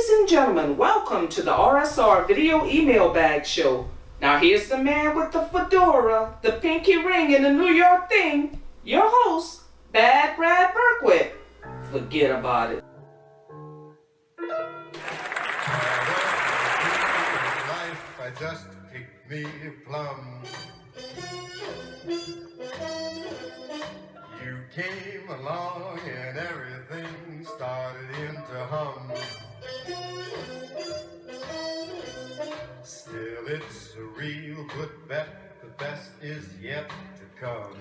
Ladies and gentlemen, welcome to the RSR Video Email Bag Show. Now here's the man with the fedora, the pinky ring, and the New York thing, your host, Bad Brad Berkwitt. Forget about it. Life, I just picked me a plum. You came along and everything started into hum. Still, it's a real good bet. The best is yet to come.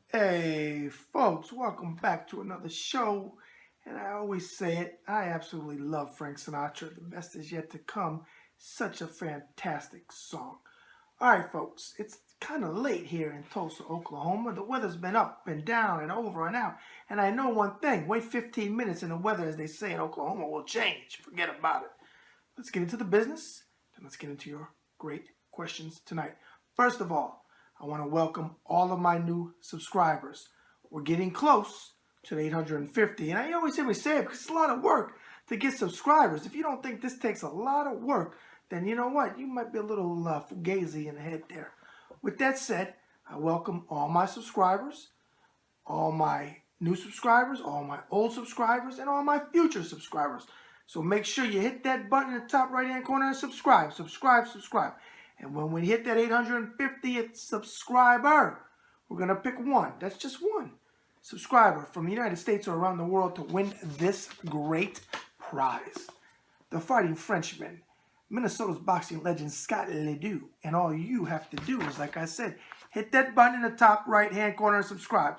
Hey folks, welcome back to another show. And I always say it, I absolutely love Frank Sinatra. The best is yet to come. Such a fantastic song. Alright folks, it's kind of late here in Tulsa, Oklahoma. The weather's been up and down and over and out. And I know one thing, wait 15 minutes and the weather, as they say in Oklahoma, will change. Forget about it. Let's get into the business, and let's get into your great questions tonight. First of all, I want to welcome all of my new subscribers. We're getting close to the 850, and I always say we say it because it's a lot of work to get subscribers. If you don't think this takes a lot of work, then you know what? You might be a little fugazi in the head there. With that said, I welcome all my subscribers, all my new subscribers, all my old subscribers, and all my future subscribers. So make sure you hit that button in the top right-hand corner and subscribe. And when we hit that 850th subscriber, we're going to pick one. That's just one subscriber from the United States or around the world to win this great prize. The Fighting Frenchman, Minnesota's boxing legend Scott Ledoux. And all you have to do is, like I said, hit that button in the top right-hand corner and subscribe.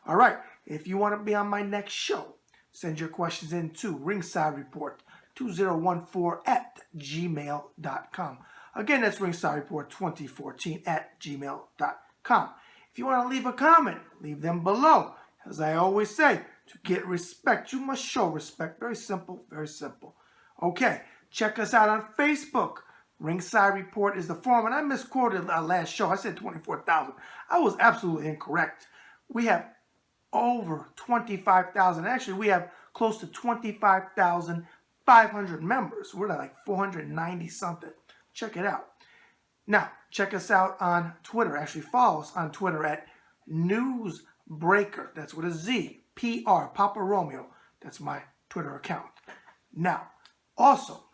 All right, if you want to be on my next show, send your questions in to Ringside Report 2014 at gmail.com. Again, that's Ringside Report 2014 at gmail.com. If you want to leave a comment, leave them below. As I always say, to get respect, you must show respect. Very simple, very simple. Okay, check us out on Facebook. Ringside Report is the forum, and I misquoted our last show. I said 24,000. I was absolutely incorrect. We have over 25,000. Actually, we have close to 25,500 members. We're like 490 something. Check it out. Now, check us out on Twitter. Actually, follow us on Twitter at Newsbreaker. That's with a Z. PR, Papa Romeo. That's my Twitter account. Now, also,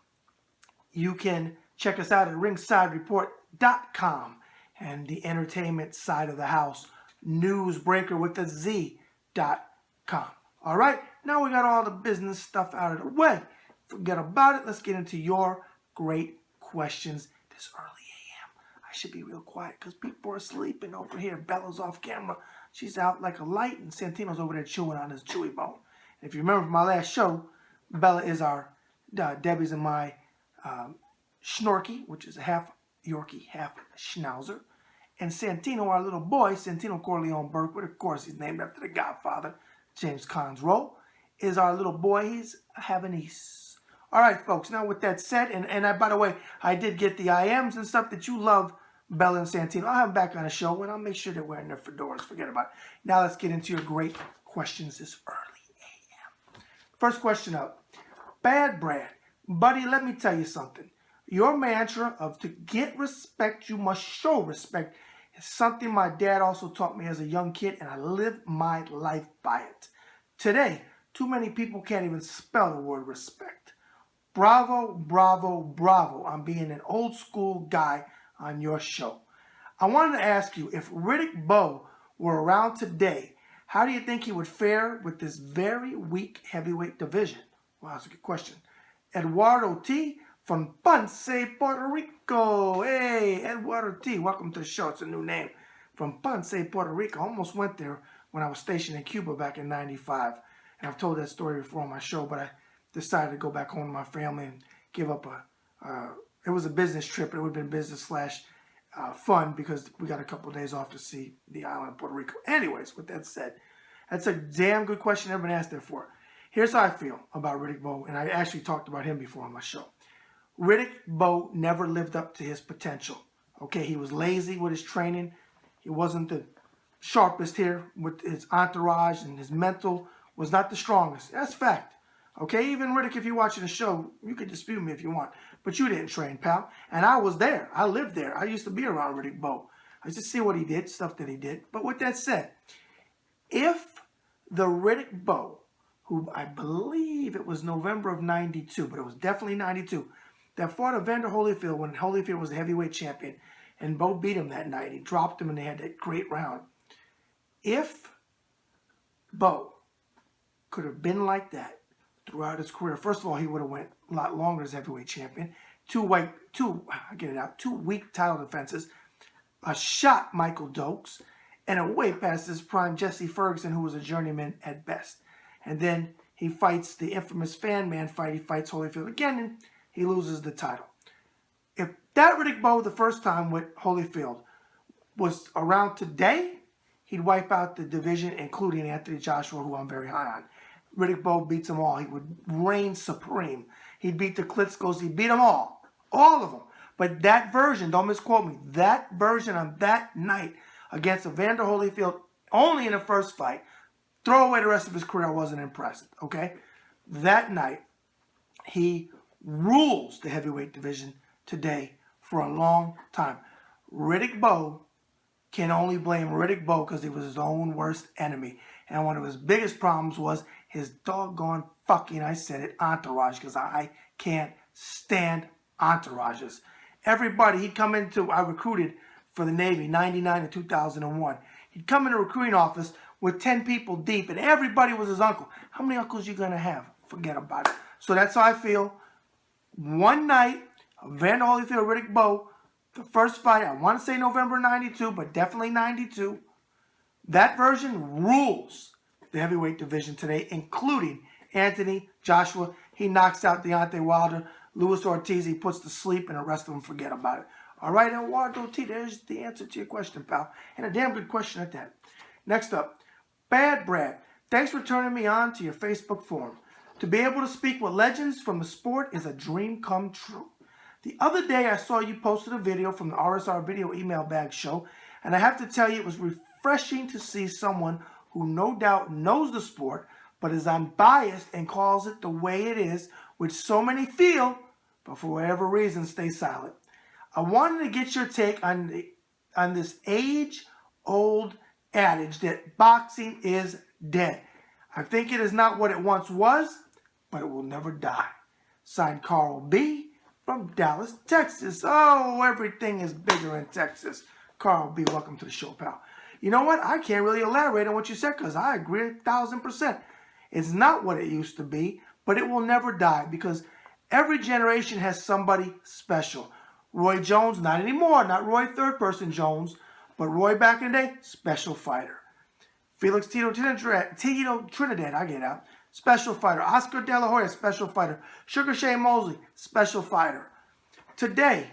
you can check us out at ringsidereport.com and the entertainment side of the house, Newsbreaker with a Z.com. All right, now we got all the business stuff out of the way. Forget about it. Let's get into your great questions this early a.m. I should be real quiet because people are sleeping over here. Bella's off camera. She's out like a light, and Santino's over there chewing on his chewy bone. And if you remember from my last show, Bella is our Debbie's and my Schnorky, which is a half Yorkie, half Schnauzer. And Santino, our little boy, Santino Corleone Berkwood, of course, he's named after the Godfather, James Conroe, is our little boy. He's a Havanese. All right, folks, now with that said, and by the way, I did get the IMs and stuff that you love, Bella and Santino. I'll have them back on the show, and I'll make sure they're wearing their fedoras. Forget about it. Now let's get into your great questions this early a.m. First question up. Bad Brad. Buddy, let me tell you something. Your mantra of to get respect, you must show respect is something my dad also taught me as a young kid, and I live my life by it. Today, too many people can't even spell the word respect. Bravo, bravo, bravo on being an old school guy on your show. I wanted to ask you, if Riddick Bowe were around today, how do you think he would fare with this very weak heavyweight division? Well, that's a good question. Eduardo T. from Ponce, Puerto Rico. Hey, Eduardo T., welcome to the show. It's a new name. From Ponce, Puerto Rico. I almost went there when I was stationed in Cuba back in '95. And I've told that story before on my show, but I decided to go back home to my family and give up it was a business trip. It would have been business slash fun because we got a couple of days off to see the island of Puerto Rico. Anyways, with that said, that's a damn good question everyone asked there for. Here's how I feel about Riddick Bowe, and I actually talked about him before on my show. Riddick Bowe never lived up to his potential. Okay, he was lazy with his training. He wasn't the sharpest here with his entourage, and his mental was not the strongest. That's fact. Okay, even Riddick, if you're watching the show, you can dispute me if you want. But you didn't train, pal. And I was there. I lived there. I used to be around Riddick Bowe. I used to see what he did, stuff that he did. But with that said, if the Riddick Bowe, who I believe it was November of 92, but it was definitely 92, that fought Evander Holyfield when Holyfield was the heavyweight champion, and Bowe beat him that night. He dropped him and they had that great round. If Bowe could have been like that throughout his career, first of all, he would have went a lot longer as heavyweight champion. Two weak title defenses, shot Michael Dokes, and a way past his prime Jesse Ferguson, who was a journeyman at best. And then he fights the infamous Fan Man fight. He fights Holyfield again, and he loses the title. If that Riddick Bowe the first time with Holyfield was around today, he'd wipe out the division, including Anthony Joshua, who I'm very high on. Riddick Bowe beats them all. He would reign supreme. He'd beat the Klitschko's. He'd beat them all of them. But that version, don't misquote me, that version on that night against Evander Holyfield, only in the first fight, throw away the rest of his career, I wasn't impressed, okay? That night, he rules the heavyweight division today for a long time. Riddick Bowe can only blame Riddick Bowe because he was his own worst enemy. And one of his biggest problems was his doggone fucking, I said it, entourage, because I can't stand entourages. Everybody, he'd come into, I recruited for the Navy, 99 and 2001. He'd come in the recruiting office with 10 people deep, and everybody was his uncle. How many uncles you going to have? Forget about it. So that's how I feel. One night, Evander Holyfield, Riddick Bowe, the first fight, I want to say November 92, but definitely 92. That version rules the heavyweight division today, including Anthony Joshua. He knocks out Deontay Wilder. Luis Ortiz, he puts to sleep, and the rest of them forget about it. All right, Eduardo T, there's the answer to your question, pal. And a damn good question at that. Next up, Bad Brad. Thanks for turning me on to your Facebook forum. To be able to speak with legends from the sport is a dream come true. The other day, I saw you posted a video from the RSR Video Email Bag Show, and I have to tell you, it was refreshing to see someone who no doubt knows the sport, but is unbiased and calls it the way it is, which so many feel, but for whatever reason, stay silent. I wanted to get your take on this age-old adage that boxing is dead. I think it is not what it once was, but it will never die. Signed, Carl B. from Dallas, Texas. Oh, everything is bigger in Texas. Carl B., welcome to the show, pal. You know what? I can't really elaborate on what you said because I agree 1,000%. It's not what it used to be, but it will never die because every generation has somebody special. Roy Jones, not anymore, not Roy third-person Jones, but Roy back in the day, special fighter. Felix Tito Trinidad, I get out, special fighter. Oscar De La Hoya, special fighter. Sugar Shane Mosley, special fighter. Today,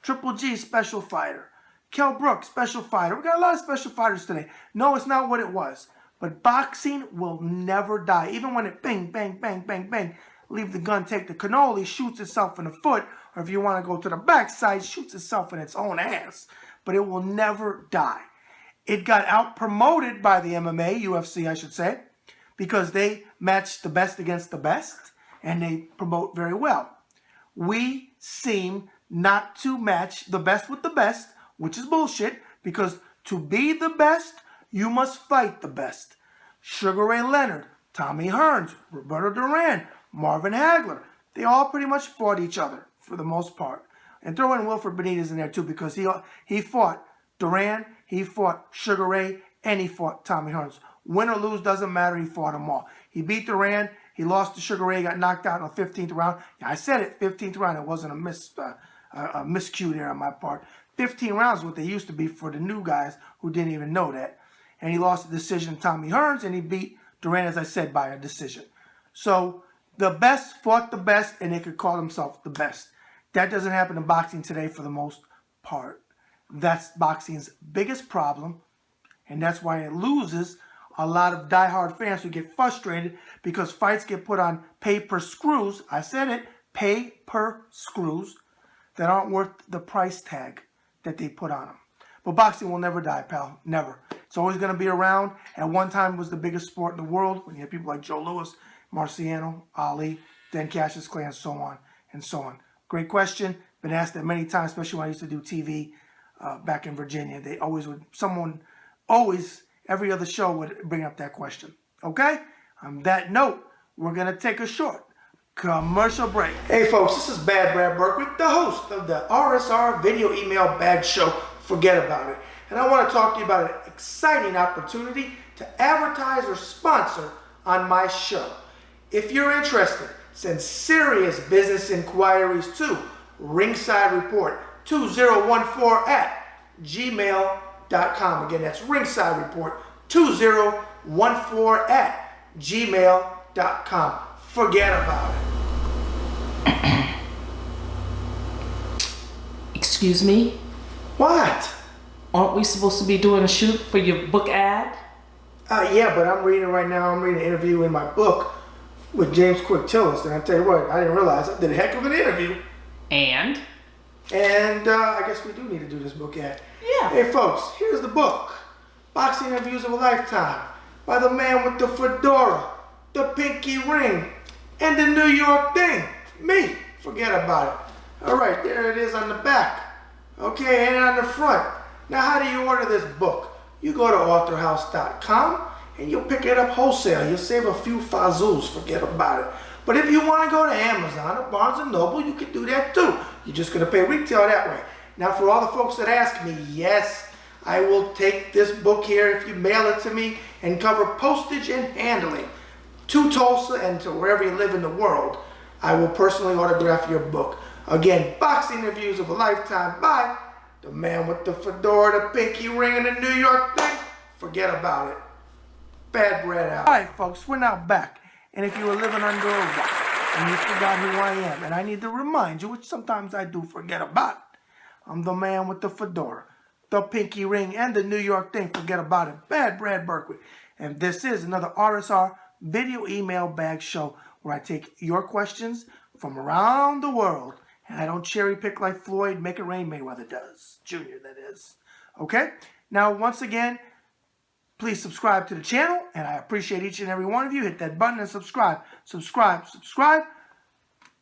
Triple G, special fighter. Kell Brook, special fighter. We got a lot of special fighters today. No, it's not what it was. But boxing will never die. Even when it bang, bang, bang, bang, bang, leave the gun, take the cannoli, shoots itself in the foot, or if you want to go to the backside, shoots itself in its own ass. But it will never die. It got out-promoted by the MMA, UFC I should say, because they match the best against the best, and they promote very well. We seem not to match the best with the best, which is bullshit, because to be the best, you must fight the best. Sugar Ray Leonard, Tommy Hearns, Roberto Duran, Marvin Hagler, they all pretty much fought each other for the most part. And throw in Wilfred Benitez in there too, because he fought Duran, he fought Sugar Ray, and he fought Tommy Hearns. Win or lose, doesn't matter, he fought them all. He beat Duran, he lost to Sugar Ray, got knocked out in the 15th round. Yeah, I said it, 15th round, it wasn't a miscue there on my part. 15 rounds is what they used to be for the new guys who didn't even know that. And he lost the decision to Tommy Hearns, and he beat Duran, as I said, by a decision. So the best fought the best, and they could call themselves the best. That doesn't happen in boxing today for the most part. That's boxing's biggest problem, and that's why it loses a lot of diehard fans who get frustrated because fights get put on pay-per-screws. I said it, pay-per-screws that aren't worth the price tag that they put on them. But boxing will never die, pal. Never. It's always going to be around. At one time, it was the biggest sport in the world when you had people like Joe Louis, Marciano, Ali, then Cassius Clay, and so on and so on. Great question. Been asked that many times, especially when I used to do TV back in Virginia. They always would, every other show would bring up that question. Okay? On that note, we're going to take a short commercial break. Hey folks, this is Bad Brad Burke, the host of the RSR Video Email Bag Show. Forget about it. And I want to talk to you about an exciting opportunity to advertise or sponsor on my show. If you're interested, send serious business inquiries to Ringside Report 2014 at gmail.com. Again, that's Ringside Report 2014 at gmail.com. Forget about it. Excuse me? What? Aren't we supposed to be doing a shoot for your book ad? Yeah, but I'm reading right now. I'm reading an interview in my book with James Quick Tillis, and I tell you what, I didn't realize I did a heck of an interview. And I guess we do need to do this book ad. Yeah. Hey folks, here's the book, Boxing Interviews of a Lifetime, by the man with the fedora, the pinky ring, and the New York thing. Me. Forget about it. All right, there it is on the back. Okay, and on the front. Now, how do you order this book? You go to authorhouse.com and you'll pick it up wholesale. You'll save a few fazools. Forget about it. But if you want to go to Amazon or Barnes & Noble, you can do that too. You're just going to pay retail that way. Now, for all the folks that ask me, yes, I will take this book here if you mail it to me and cover postage and handling to Tulsa and to wherever you live in the world. I will personally autograph your book. Again, Boxing Interviews of a Lifetime by the man with the fedora, the pinky ring, and the New York thing. Forget about it. Bad Brad out. All right, folks, we're now back. And if you were living under a rock and you forgot who I am, and I need to remind you, which sometimes I do forget about it, I'm the man with the fedora, the pinky ring, and the New York thing. Forget about it. Bad Brad Berkeley. And this is another RSR Video Email Bag Show where I take your questions from around the world. And I don't cherry pick like Floyd Make It Rain Mayweather does. Junior, that is. Okay? Now, once again, please subscribe to the channel. And I appreciate each and every one of you. Hit that button and subscribe. Subscribe. Subscribe.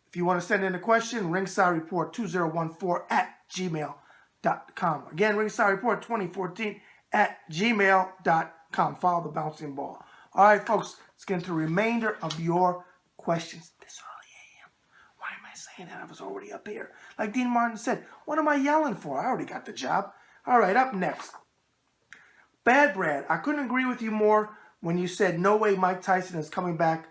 If you want to send in a question, Ringside Report 2014 at gmail.com. Again, Ringside Report 2014 at gmail.com. Follow the bouncing ball. All right, folks. Let's get into the remainder of your questions. This early a.m. Why am I saying that? I was already up here. Like Dean Martin said, what am I yelling for? I already got the job. All right, up next. Bad Brad, I couldn't agree with you more when you said no way Mike Tyson is coming back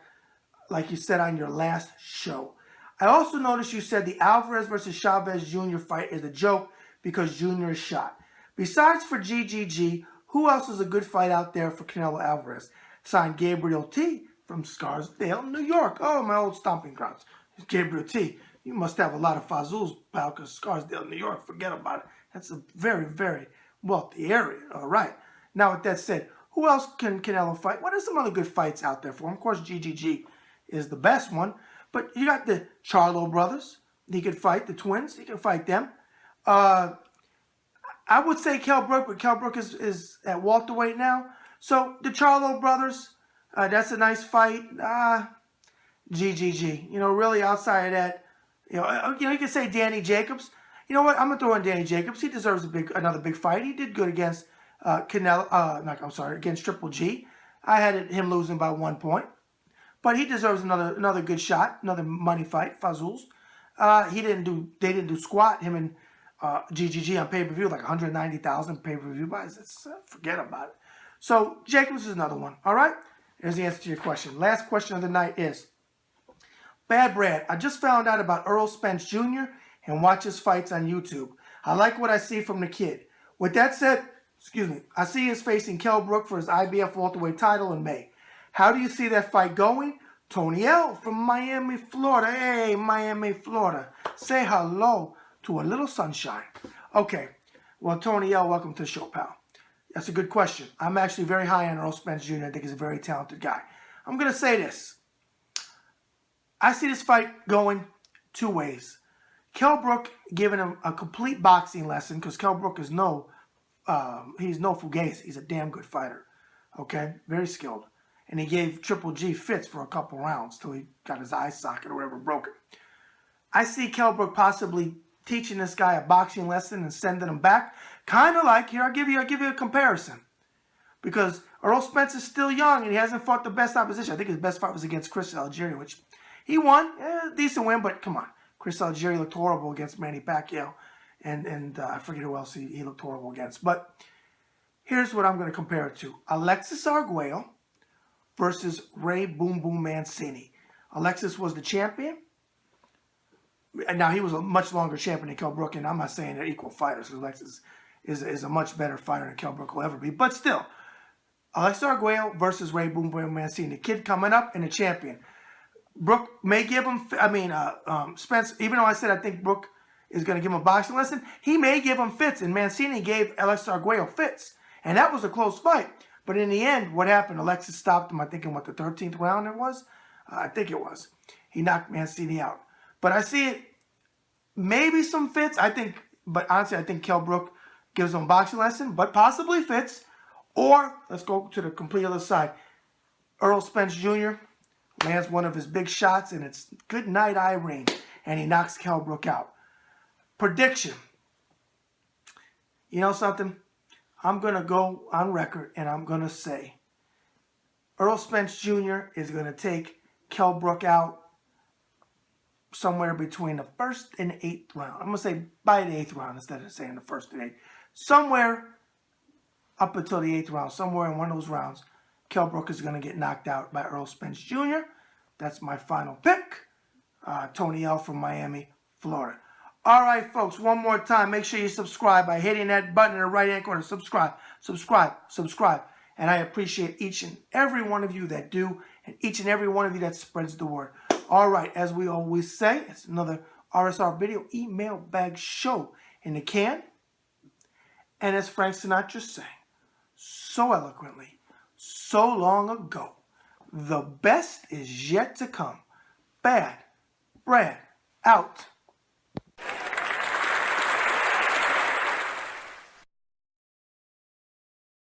like you said on your last show. I also noticed you said the Alvarez versus Chavez Jr. fight is a joke because Jr. is shot. Besides for GGG, who else is a good fight out there for Canelo Alvarez? Signed Gabriel T. from Scarsdale, New York. Oh, my old stomping grounds. Gabriel T. You must have a lot of fazools, pal, because Scarsdale, New York, forget about it. That's a very, very wealthy area. All right. Now, with that said, who else can Canelo fight? What are some other good fights out there for him? Of course, GGG is the best one. But you got the Charlo brothers. He could fight the twins. He can fight them. I would say Kell Brook, but Kell Brook is at welterweight now. So the Charlo brothers, that's a nice fight. GGG. You know, really outside of that, you can say Danny Jacobs. You know what? I'm gonna throw in Danny Jacobs. He deserves another big fight. He did good against Canelo. Against Triple G. I had him losing by 1 point, but he deserves another good shot, another money fight. Fazools. They didn't do squat. Him and GGG on pay-per-view, like 190,000 pay-per-view buys. Forget about it. So Jacobs is another one. All right. Here's the answer to your question. Last question of the night is, Bad Brad, I just found out about Earl Spence Jr. and watch his fights on YouTube. I like what I see from the kid. With that said, I see he's facing Kell Brook for his IBF welterweight title in May. How do you see that fight going? Tony L. from Miami, Florida. Hey, Miami, Florida. Say hello to a little sunshine. Okay. Well, Tony L., welcome to the show, pal. That's a good question. I'm actually very high on Earl Spence Jr. I think he's a very talented guy. I'm going to say this. I see this fight going two ways. Kell Brook giving him a complete boxing lesson, because Kell Brook is he's no fugazi. He's a damn good fighter. Okay? Very skilled. and he gave Triple G fits for a couple rounds till he got his eye socket or whatever broken. I see Kell Brook possibly teaching this guy a boxing lesson and sending him back. Kind of like, here, I'll give you a comparison. Because Earl Spence is still young and he hasn't fought the best opposition. I think his best fight was against Chris Algieri, which he won. Decent win, but come on. Chris Algieri looked horrible against Manny Pacquiao. And I forget who else he looked horrible against. But here's what I'm going to compare it to. Alexis Arguello versus Ray Boom Boom Mancini. Alexis was the champion. And now he was a much longer champion than Kell Brook, and I'm not saying they're equal fighters, because Alexis is a much better fighter than Kell Brook will ever be. But still, Alexis Arguello versus Ray Boom Boom Mancini. The kid coming up and a champion. Brook may give him, Spence, even though I said I think Brook is going to give him a boxing lesson, he may give him fits, and Mancini gave Alexis Arguello fits. And that was a close fight. But in the end, what happened? Alexis stopped him, I think, in the 13th round it was? I think it was. He knocked Mancini out. But I see it, maybe some fits. But honestly, I think Kell Brook gives him a boxing lesson, but possibly fits. Or, let's go to the complete other side. Earl Spence Jr. lands one of his big shots, and it's good night, Irene. And he knocks Kell Brook out. Prediction. You know something? I'm going to go on record, and I'm going to say Earl Spence Jr. is going to take Kell Brook out somewhere between the first and 8th round. I'm going to say by the 8th round instead of saying the first and 8th. Somewhere up until the 8th round, somewhere in one of those rounds, Kell Brook is going to get knocked out by Earl Spence Jr. That's my final pick. Tony L. from Miami, Florida. All right, folks, one more time. Make sure you subscribe by hitting that button in the right-hand corner. Subscribe, subscribe, subscribe. And I appreciate each and every one of you that do, and each and every one of you that spreads the word. All right, as we always say, it's another RSR video email bag show in the can. And as Frank Sinatra sang so eloquently, so long ago, the best is yet to come. Bad Brad out.